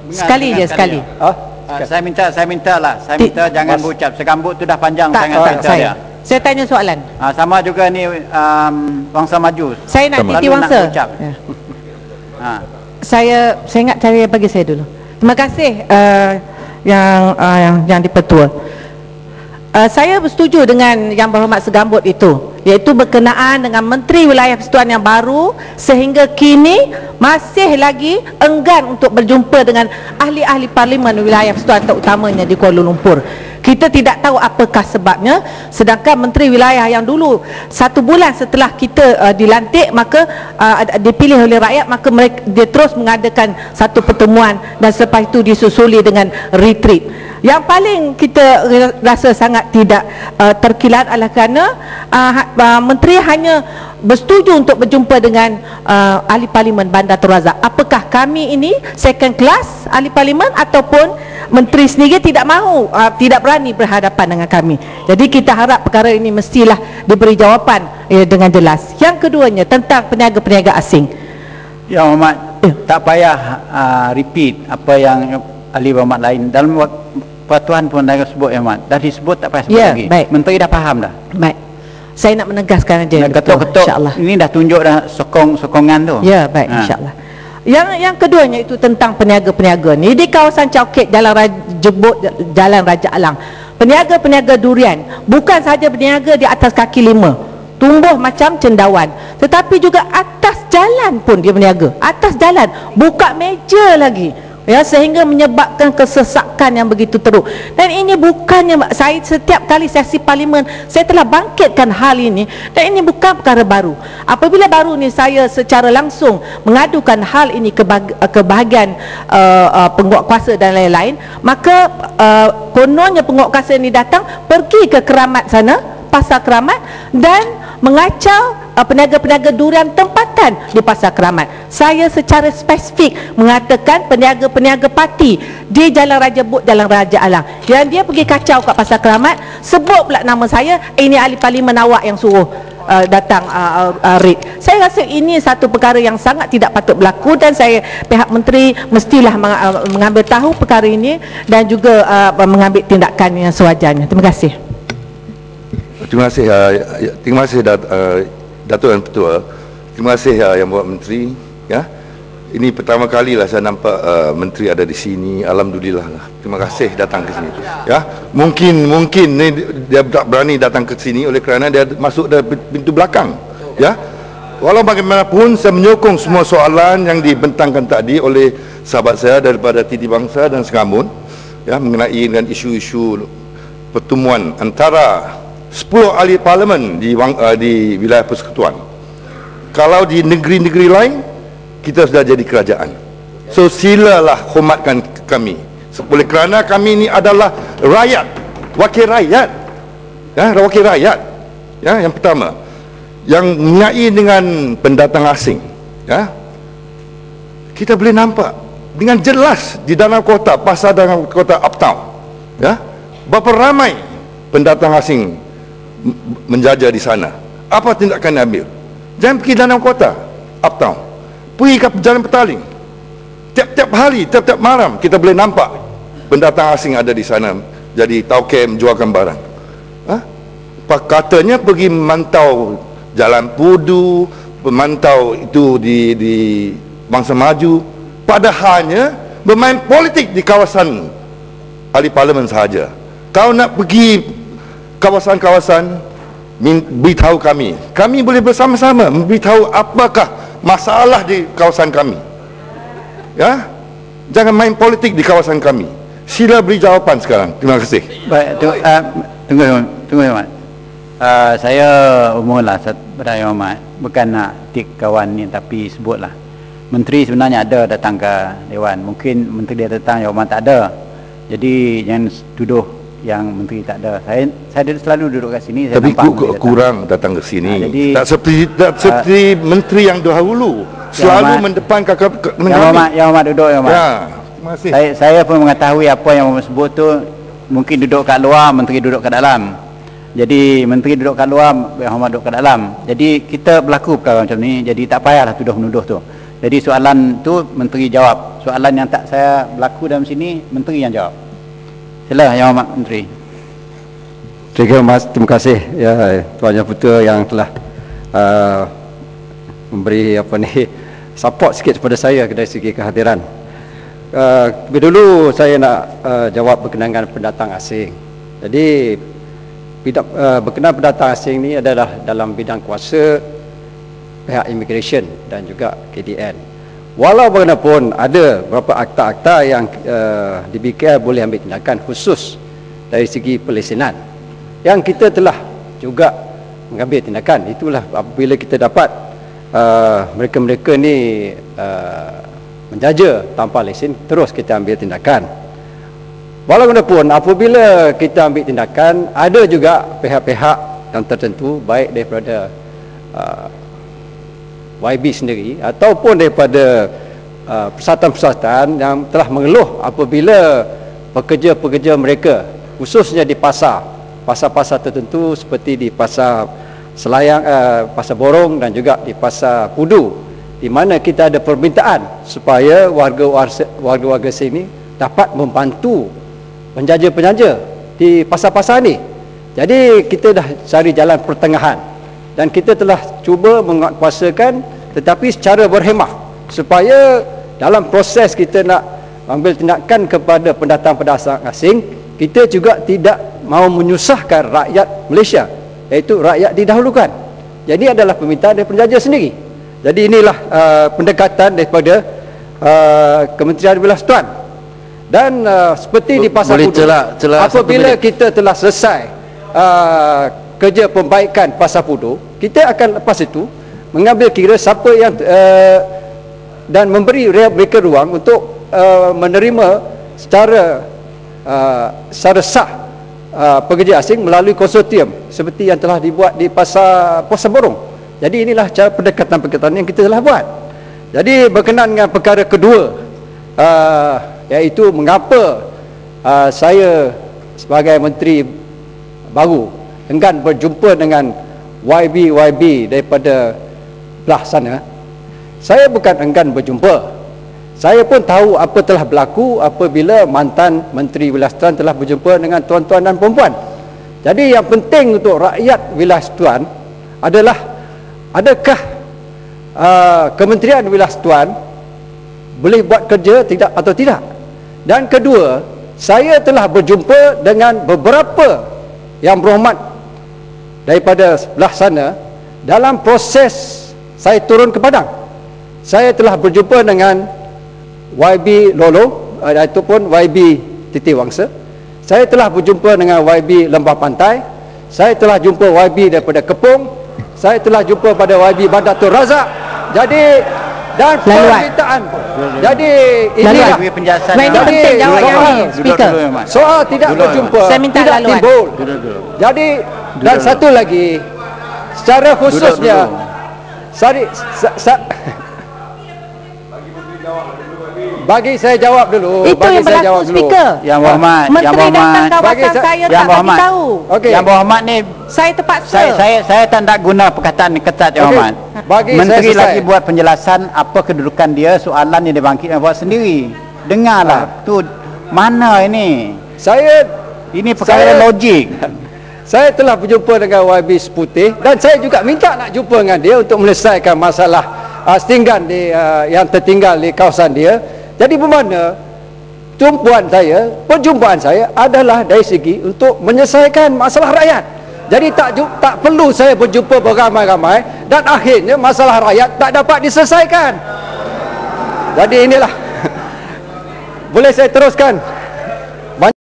Sekali je, sekali. Saya minta jangan berucap. Segambut tu dah panjang sangat cerita dia. Saya tanya soalan. Sama juga ni Wangsa Maju. Saya nak titi Wangsa. Ya. Saya ingat cara bagi saya dulu. Terima kasih yang dipertua. Saya bersetuju dengan Yang Berhormat Segambut itu, iaitu berkenaan dengan Menteri Wilayah Persekutuan yang baru sehingga kini masih lagi enggan untuk berjumpa dengan ahli-ahli parlimen wilayah persekutuan, terutamanya di Kuala Lumpur. Kita tidak tahu apakah sebabnya, sedangkan Menteri Wilayah yang dulu 1 bulan setelah kita dilantik, maka dipilih oleh rakyat, maka dia terus mengadakan satu pertemuan dan selepas itu disusuli dengan retreat. Yang paling kita rasa sangat tidak terkilat adalah kerana Menteri hanya bersetuju untuk berjumpa dengan ahli parlimen Bandar Tun Razak. Apakah kami ini second class ahli parlimen ataupun Menteri sendiri tidak mahu, tidak berani berhadapan dengan kami. Jadi kita harap perkara ini mestilah diberi jawapan dengan jelas. Yang keduanya tentang peniaga-peniaga asing. Ya Muhammad, tak payah repeat apa yang ahli berhormat lain dalam peraturan pun dah sebut ya Muhammad. Dah disebut, tak payah sebut lagi. Baik. Menteri dah faham dah. Baik. Saya nak menegaskan aja. Ketuk-ketuk ini dah tunjuk dah sokongan tu. Ya, baik, insya-Allah. Yang keduanya itu tentang peniaga-peniaga ni di kawasan Chowkit, Jalan Raja Alang. Peniaga-peniaga durian bukan sahaja berniaga di atas kaki 5, tumbuh macam cendawan, tetapi juga atas jalan pun dia berniaga. Atas jalan buka meja lagi, ya, sehingga menyebabkan kesesakan yang begitu teruk. Dan ini bukannya, saya setiap kali sesi parlimen saya telah bangkitkan hal ini, dan ini bukan perkara baru. Apabila baru ni saya secara langsung mengadukan hal ini ke bahagian penguatkuasa dan lain-lain, maka kononnya penguatkuasa ini datang pergi ke Keramat sana, Pasar Keramat, dan mengacau peniaga-peniaga durian tempatan di Pasar Keramat. Saya secara spesifik mengatakan peniaga-peniaga parti di Jalan Raja But, Jalan Raja Alang, yang dia pergi kacau kat Pasar Keramat, sebut pula nama saya, ini ahli parlimen awak yang suruh datang raid. Saya rasa ini satu perkara yang sangat tidak patut berlaku, dan saya, pihak menteri mestilah mengambil tahu perkara ini dan juga mengambil tindakan yang sewajarnya. Terima kasih. Terima kasih Datuk dan Ketua. Terima kasih Yang Berhormat Menteri. Ya, ini pertama kali lah saya nampak Menteri ada di sini. Alhamdulillah lah. Terima kasih datang ke sini. Ya, mungkin ni dia tak berani datang ke sini oleh kerana dia masuk dari pintu belakang. Ya, walau bagaimanapun saya menyokong semua soalan yang dibentangkan tadi oleh sahabat saya daripada Titi Bangsa dan Segambut, ya, mengenai dengan isu-isu pertemuan antara 10 ahli parlimen di wilayah persekutuan. Kalau di negeri-negeri lain kita sudah jadi kerajaan, so silalah hormatkan kami, oleh kerana kami ini adalah rakyat, wakil rakyat, ya, wakil rakyat. Ya, yang pertama, yang mengenai dengan pendatang asing, ya, kita boleh nampak dengan jelas di dalam kota, pasar dalam kota uptown, ya, berapa ramai pendatang asing menjajah di sana. Apa tindakan ambil? Jangan pergi dalam kota uptown, pergi ke Jalan Petaling. Tiap-tiap hari, tiap-tiap malam kita boleh nampak pendatang asing ada di sana, jadi tauke menjualkan barang. Katanya pergi memantau Jalan Pudu, memantau itu di Bangsa Maju, padahalnya bermain politik di kawasan ahli parlimen sahaja. Kau nak pergi kawasan-kawasan, beritahu kami boleh bersama-sama memberitahu apakah masalah di kawasan kami. Ya, jangan main politik di kawasan kami. Sila beri jawapan sekarang. Terima kasih. Baik, tunggu Mat. Saya umumlah pada Yang Hormat, bukan nak tik kawan ni, tapi sebutlah menteri sebenarnya ada datang ke Dewan. Mungkin menteri dia datang, Yang Hormat tak ada. Jadi jangan tuduh yang menteri tak ada. Saya selalu duduk kat sini, saya tapi nampak kurang datang ke sini. jadi, tak seperti menteri yang dahulu selalu mendepankan Yang Hormat duduk, Yang Hormat. Ya, terima kasih. Saya pun mengetahui apa yang Yang sebut tu. Mungkin duduk kat luar, menteri duduk kat dalam. Jadi menteri duduk kat luar, Yang Hormat duduk kat dalam. Jadi kita berlaku perkara macam ni, jadi tak payahlah tuduh-menuduh tu. Jadi soalan tu Menteri jawab. Soalan yang tak saya berlaku dalam sini, Menteri yang jawab. Sila Yang Hormat Menteri. Terima kasih ya Tuan Yang Putera yang telah memberi support sikit kepada saya dari segi kehadiran. Lebih dulu saya nak jawab berkenaan dengan pendatang asing. Jadi berkenaan pendatang asing ni adalah dalam bidang kuasa pihak immigration dan juga KDN. Walau bagaimanapun ada beberapa akta-akta yang dibikin boleh ambil tindakan khusus dari segi pelesinan yang kita telah juga mengambil tindakan. Itulah apabila kita dapat mereka-mereka ni menjaja tanpa lesen, terus kita ambil tindakan. Walaupun apabila kita ambil tindakan, ada juga pihak-pihak yang tertentu, baik daripada YB sendiri ataupun daripada persatuan-persatuan yang telah mengeluh apabila pekerja-pekerja mereka, khususnya di pasar-pasar tertentu seperti di pasar Selayang, pasar Borong dan juga di pasar Pudu, di mana kita ada permintaan supaya warga-warga sini dapat membantu penjaja-penjaja di pasar-pasar ni. Jadi kita dah cari jalan pertengahan dan kita telah cuba menguatkuasakan, tetapi secara berhemah, supaya dalam proses kita nak ambil tindakan kepada pendatang-pendatang asing, kita juga tidak mahu menyusahkan rakyat Malaysia, iaitu rakyat didahulukan. Jadi adalah permintaan dari penjaja sendiri. Jadi inilah pendekatan daripada Kementerian Belastuan. Dan seperti di Pasar Pudu, apabila kita telah selesai kerja pembaikan Pasar Pudu, kita akan lepas itu mengambil kira siapa yang dan memberi mereka ruang untuk menerima secara sah pekerja asing melalui konsortium seperti yang telah dibuat di Pasar Borong. Jadi inilah cara pendekatan-pendekatan yang kita telah buat. Jadi berkenaan dengan perkara kedua, iaitu mengapa saya sebagai menteri baru enggan berjumpa dengan YB daripada belah sana. Saya bukan enggan berjumpa. Saya pun tahu apa telah berlaku apabila mantan Menteri Wilayah Setuan telah berjumpa dengan tuan-tuan dan perempuan. Jadi yang penting untuk rakyat Wilayah Setuan adalah, adakah Kementerian Wilayah Setuan boleh buat kerja tidak atau tidak. Dan kedua, saya telah berjumpa dengan beberapa yang berhormat daripada sebelah sana dalam proses saya turun ke Padang. Saya telah berjumpa dengan YB Lolo ataupun YB Titi Wangsa. Saya telah berjumpa dengan YB Lembah Pantai. Saya telah jumpa YB daripada Kepung. Saya telah jumpa pada YB Bandar Tun Razak. Jadi dan permintaan. Jadi inilah penjelasan. Jadi jawab yang ni, speaker. Soal tidak berjumpa, saya minta tidak laluan. timbul. Jadi dan satu lagi, secara khususnya bagi saya jawab dulu. Itu yang berlaku, speaker. Yang Berhormat, Menteri datang kawasan saya Yang tak Berhormat, bagi tahu. Okey. Yang Berhormat ni Saya terpaksa. saya tak nak guna perkataan ketat, Yang Berhormat. Bagi Menteri saya lagi buat penjelasan apa kedudukan dia, soalan yang dia bangkit dan buat sendiri. Dengarlah. Tu mana ini? Ini perkara logik. Saya telah berjumpa dengan YB Seputih dan saya juga minta nak jumpa dengan dia untuk menyelesaikan masalah setinggan yang tertinggal di kawasan dia. Jadi bermakna perjumpaan saya adalah dari segi untuk menyelesaikan masalah rakyat. Jadi tak perlu saya berjumpa beramai-ramai dan akhirnya masalah rakyat tak dapat diselesaikan. Jadi inilah. Boleh saya teruskan?